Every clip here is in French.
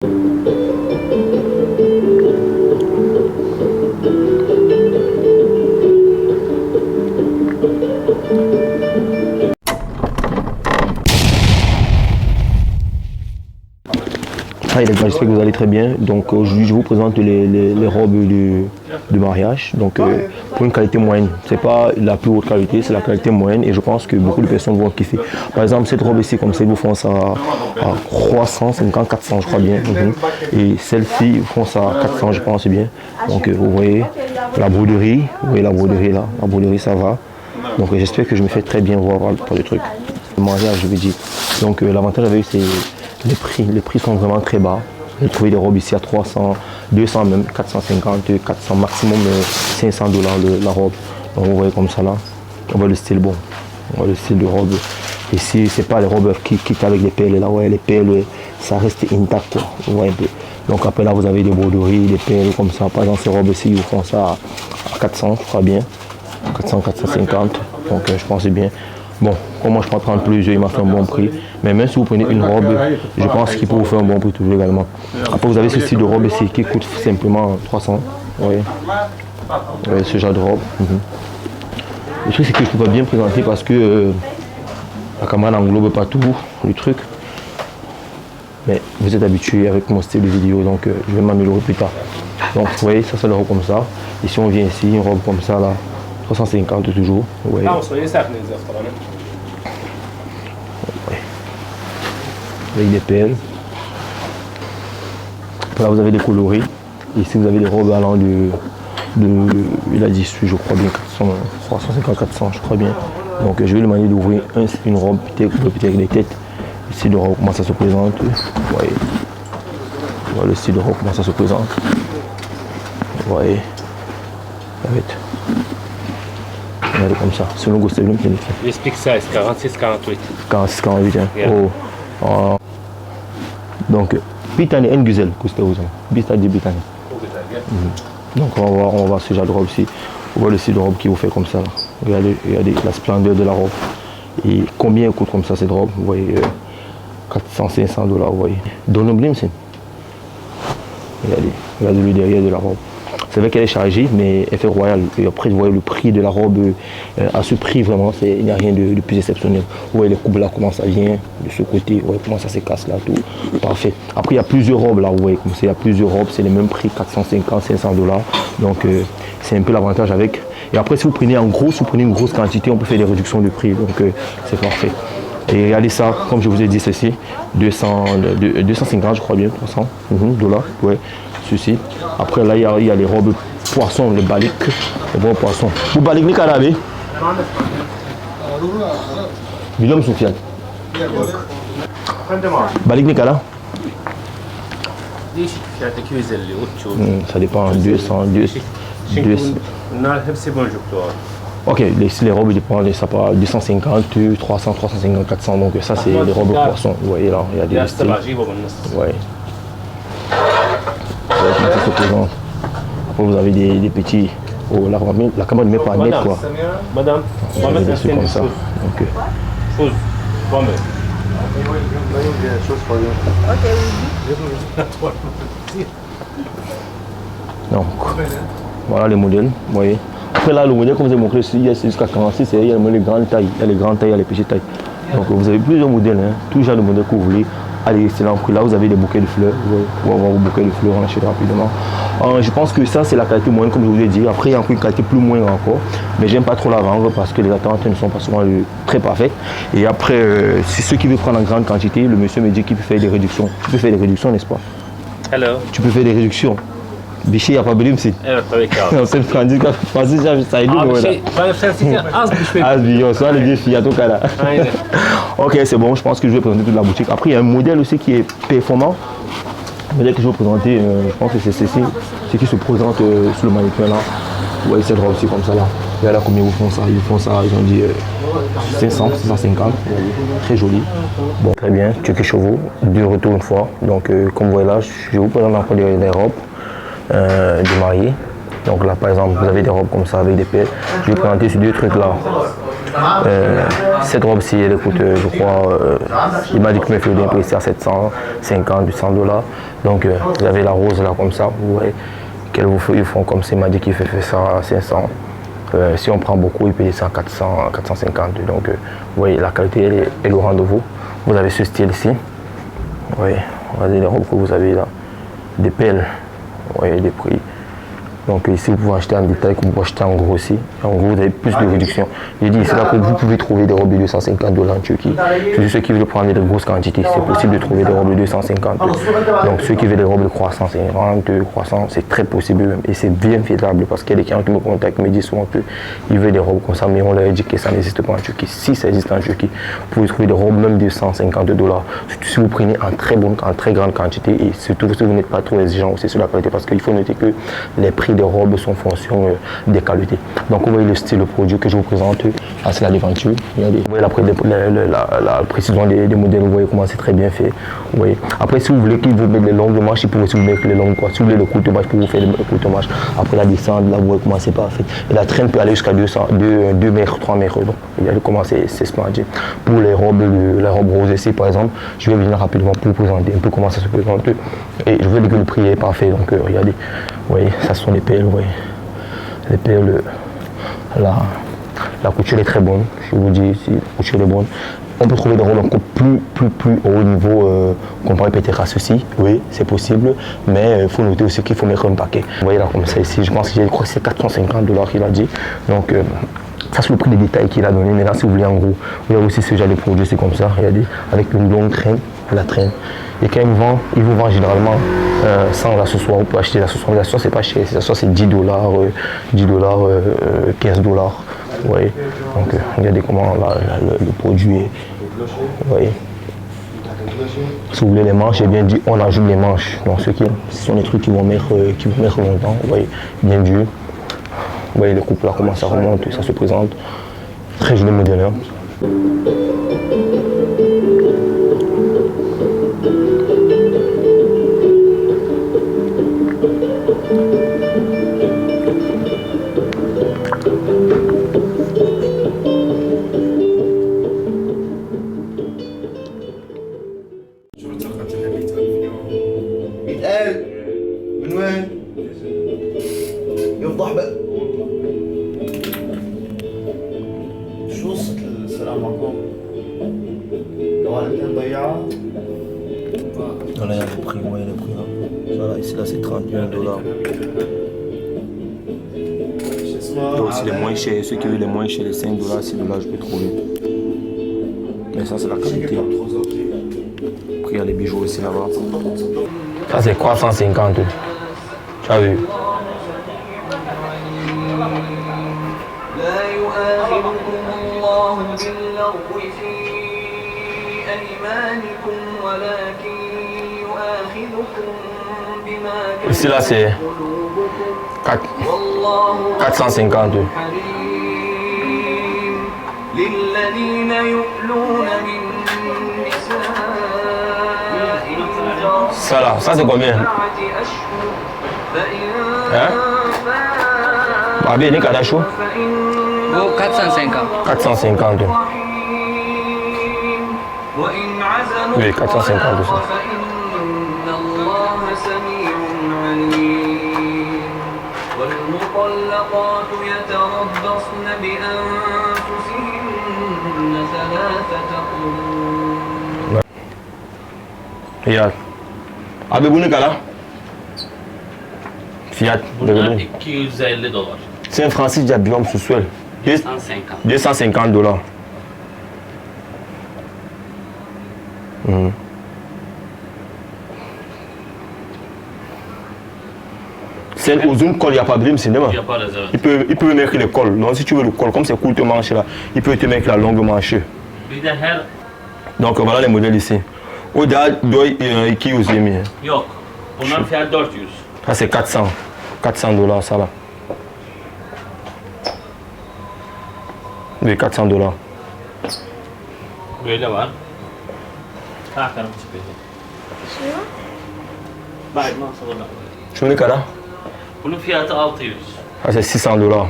Hi les gars, j'espère que vous allez très bien. Donc aujourd'hui je vous présente les robes de mariage. Donc pour une qualité moyenne, c'est pas la plus haute qualité, c'est la qualité moyenne et je pense que beaucoup de personnes vont kiffer. Par exemple cette robe ici comme ça, ils vous font ça à 350, 400 je crois bien. Et celle-ci ils font ça à 400 je pense bien. Donc vous voyez la broderie, vous voyez la broderie là, la broderie ça va. Donc j'espère que je me fais très bien voir par le truc. Le mariage je veux dire. Donc l'avantage avec c'est les prix sont vraiment très bas. J'ai trouvé des robes ici à 300, 200 même, 450, 400 maximum 500 $ la robe. Donc vous voyez comme ça là, on voit le style bon, on voit le style de robe. Ici c'est pas les robes qui quittent avec les perles là, ouais les perles ça reste intact quoi, vous voyez un peu. Donc après là vous avez des broderies, des perles comme ça. Par exemple ces robes ici ils font ça à 400 je crois bien, 400, 450, donc je pense c'est bien. Bon, comme moi je peux prendre plusieurs, il m'a fait un bon prix. Mais même si vous prenez une robe, je pense qu'il peut vous faire un bon prix toujours également. Après vous avez ce style de robe ici qui coûte simplement 300. Vous voyez, ce genre de robe. Le truc c'est que je ne peux pas bien présenter parce que la caméra n'englobe pas tout le truc. Mais vous êtes habitué avec mon style de vidéo, donc je vais m'améliorer plus tard. Donc vous voyez, ça c'est la robe comme ça. Et si on vient ici, une robe comme ça là, 350 toujours. Vous voyez. Avec des perles. Là vous avez des coloris. Ici vous avez des robes allant il a dit je crois bien 400, 350, 400 je crois bien. Donc je vais lui demander d'ouvrir une robe peut-être avec des têtes. Le style de robe comment ça se présente. Vous voyez. Voilà le style de robe comment ça se présente. Vous voyez. Regardez comme ça. C'est le logo c'est bien. Explique ça, c'est 46, 48. 46, 48 hein. Yeah. Oh. Donc, Bitani en Guzel, Bitani. Donc, on va voir ce genre de robe ici. On voit le style de robe qui vous fait comme ça. Là. Regardez la splendeur de la robe. Et combien elle coûte comme ça cette robe. Vous voyez, 400, 500 $. Vous voyez. Don Blim, c'est. Regardez le derrière de la robe. C'est vrai qu'elle est chargée, mais elle fait royale. Et après, vous voyez le prix de la robe, à ce prix, vraiment, il n'y a rien de plus exceptionnel. Vous voyez les coupes là, comment ça vient, de ce côté, vous voyez comment ça se casse là, tout. Parfait. Après, il y a plusieurs robes là, vous voyez, comme ça, il y a plusieurs robes, c'est les mêmes prix, 450, 500 $. Donc, c'est un peu l'avantage avec. Et après, si vous prenez en gros, si vous prenez une grosse quantité, on peut faire des réductions de prix. Donc, c'est parfait. Et regardez ça, comme je vous ai dit, ceci, 250, je crois bien, 300 $, ouais. Ceci. Après là il y a les robes poissons, les baliques, les bons poissons. Vous baliques les carabés. Bilom Soufiane. Balique les carabés. Ça dépend 200. Ok, les robes dépendent, ça part 250, 300, 350, 400, donc ça c'est les robes poissons. Vous voyez là, il y a des styles. Ouais. Après vous avez des petits. Oh, la caméra ne met pas net quoi. Madame, vous avez des trucs comme ça. Donc, donc voilà les modèles, vous voyez. Après là le modèle comme je vous ai montré, il y a jusqu'à 46, il y a les grandes tailles, il y a les grandes tailles, il y a les petites tailles. Donc vous avez plusieurs modèles, hein, tout genre de modèles que vous voulez. Allez, excellent prix. Là, vous avez des bouquets de fleurs. Vous allez avoir vos bouquets de fleurs, on achète rapidement. Je pense que ça, c'est la qualité moyenne, comme je vous ai dit. Après, il y a encore une qualité plus moindre encore. Mais j'aime pas trop la vendre parce que les attentes ne sont pas souvent très parfaites. Et après, si ceux qui veulent prendre en grande quantité, le monsieur me dit qu'il peut faire des réductions. Tu peux faire des réductions, n'est-ce pas? Hello. Tu peux faire des réductions. Biché, il n'y a pas de c'est. C'est Francis, ça aide. Le défi, à tout cas là. Ok, c'est bon, je pense que je vais présenter toute la boutique. Après, il y a un modèle aussi qui est performant. Le modèle que je vais présenter, je pense que c'est ceci. Ce qui se présente sur le mannequin là. Vous voyez cette robe aussi comme ça là. Regardez combien ils font ça. Ils font ça, ils ont dit 500, 650. Très joli. Bon, très bien. Quelques chevaux. De retour une fois. Donc, comme vous voyez là, je vous présente encore des robes. De mariés. Donc là par exemple vous avez des robes comme ça avec des perles. Je vais présenter ces deux trucs là. Cette robe-ci, elle coûte, je crois, il m'a dit que mes filles d'un prix à 750, 800 $. Donc, vous avez la rose là comme ça, vous voyez, ils font comme ça, il m'a dit qu'il fait ça à 500. Si on prend beaucoup, il paye ça à 400, 450. Donc, vous voyez, la qualité, elle est au rendez-vous. Vous avez ce style ici. Vous voyez, regardez les robes que vous avez là. Des pelles, vous voyez, des prix. Donc ici, vous pouvez acheter en détail, comme vous pouvez acheter en gros aussi. En gros, vous avez plus de réduction. J'ai dit, c'est là que vous pouvez trouver des robes de 250 $ en Turquie. Pour ceux qui veulent prendre de grosses quantités, c'est possible de trouver des robes de 250. Donc ceux qui veulent des robes de croissant, 50, croissant, c'est très possible même. Et c'est bien faisable parce qu'il y a des clients qui me contactent, me disent souvent qu'ils veulent des robes comme ça, mais on leur dit que ça n'existe pas en Turquie. Si ça existe en Turquie, vous pouvez trouver des robes même de 150 $. Surtout si vous prenez en très grande quantité et surtout si vous n'êtes pas trop exigeant aussi sur la qualité parce qu'il faut noter que les prix des robes sont en fonction des qualités. Donc vous voyez le style de produit que je vous présente à la devanture. Regardez. Vous voyez la précision des modèles, vous voyez comment c'est très bien fait. Vous voyez. Après si vous voulez qu'il vous mette les longues manches, il pourrait aussi vous mettre les longues quoi. Si vous voulez le courte manche, pour vous faire les courtes manches. Après la descente, là vous voyez comment c'est parfait. Et la traîne peut aller jusqu'à 2 mètres, 3 mètres. Donc regardez comment c'est splendide. Pour les robes roses ici par exemple, je vais venir rapidement pour vous présenter un peu comment ça se présente. Et je veux dire que le prix est parfait. Donc regardez. Vous voyez, ça sont les perles, vous voyez. Les perles, la couture est très bonne, je vous dis, si la couture est bonne. On peut trouver des robes encore plus haut niveau comparé peut-être à ceci, oui, c'est possible, mais il faut noter aussi qu'il faut mettre un paquet. Vous voyez là comme ça ici, je crois que c'est 450 $ qu'il a dit. Donc, ça c'est le prix des détails qu'il a donné. Maintenant, si vous voulez en gros, il y a aussi ce genre de produit, c'est comme ça, regardez, avec une longue traîne, la traîne. Et quand il vous vend généralement sans l'accessoire, vous pouvez acheter l'accessoire. L'accessoire c'est pas cher, l'accessoire c'est 10 $, 15 $. Vous voyez. Donc regardez comment le produit est. Vous voyez. Si vous voulez les manches, j'ai bien dit on ajoute les manches. Donc ce sont des trucs qui vont mettre longtemps. Vous voyez, bien dur. Vous voyez le couple là, comment ça remonte, ça se présente. Très joli modèle. Hein. يفضح بقى شو قصة السلام عليكم؟ لو انت مضيعة Là, il y a les prix, ouais, les prix là. Ça, là, ici, là, c'est 31 $. Et aussi les moins chers, ceux qui veulent les moins chers, les 5 $, 6 $, je peux trouver. Mais ça, c'est la qualité. Après, il y a les bijoux aussi là-bas. Ça, c'est 350. Tu as vu? Ici là c'est 450. Ça là, ça c'est combien? Hein? Bah bien, les Kadachou? 450. 450. Oui, 450 aussi. والمطلقات يتربصن بأنفسهن 3 قروء. Regarde. Abi bu ne kadar? Fiyat. Bunlar 250 $. C'est un Fransızca biliyor musun? Söyle. 250. 250 $. C'est aux zones col, il n'y a pas de rime, c'est Il n'y a pas les autres. il peut mettre le col. Donc si tu veux le col, comme c'est courte manche là, il peut te mettre la longue manche. Bir de her Donc voilà les modèles ici. O-da 200 yemin. yok. Bunların fiyatı 400. Ça c'est 400. 400 $ ça là. Oui, 400 $. Böyle var. Takarım çıkıyor. Bak nasıl olur. Tu ne kadar? Bunun fiyatı 600. Ça c'est 600 $.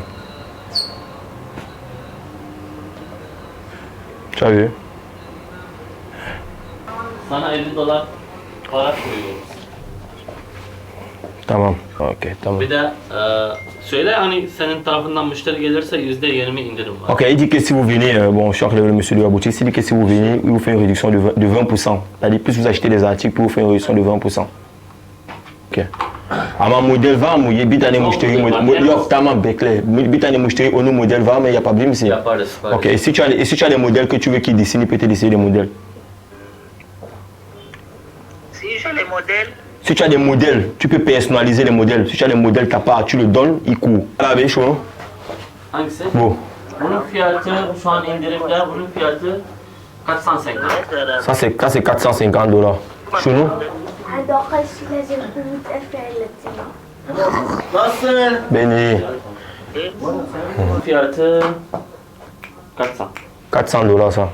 Tu as vu? Sana $50 para koyuyoruz. Tamam. Ok, tamam. Bir de söyle hani senin tarafından müşteri gelirse %20 indirim var. Ok, il dit que si vous venez, bon, je suis le monsieur de la boutique, il dit que si vous venez, il vous fait une réduction de 20%. C'est-à-dire, plus vous achetez des articles, plus vous fait une réduction de 20%. Ok. Ama model var mı? Bir tane müşteri yok tamam bekle. Bir tane müşteri onun model var mı yapabilir misin? Yaparız. Ok. Et si tu as des modèles que tu veux qu'il dessine, il peut te dessiner des modèles. Si j'ai les modèles, Si tu as des modèles, tu peux personnaliser les modèles. Si tu as des modèles ta part, tu le donnes, il court. Là, ben chaud. Hangisi? Bu. Bunun fiyatı şu an indirimde. Bunun fiyatı kaç sansen? Ça c'est 450 $. Şunu عاد أقل شي لازم يكون متأثر للتيمة. Nasıl? beni Bunun fiyatı kaç san? $400 ça.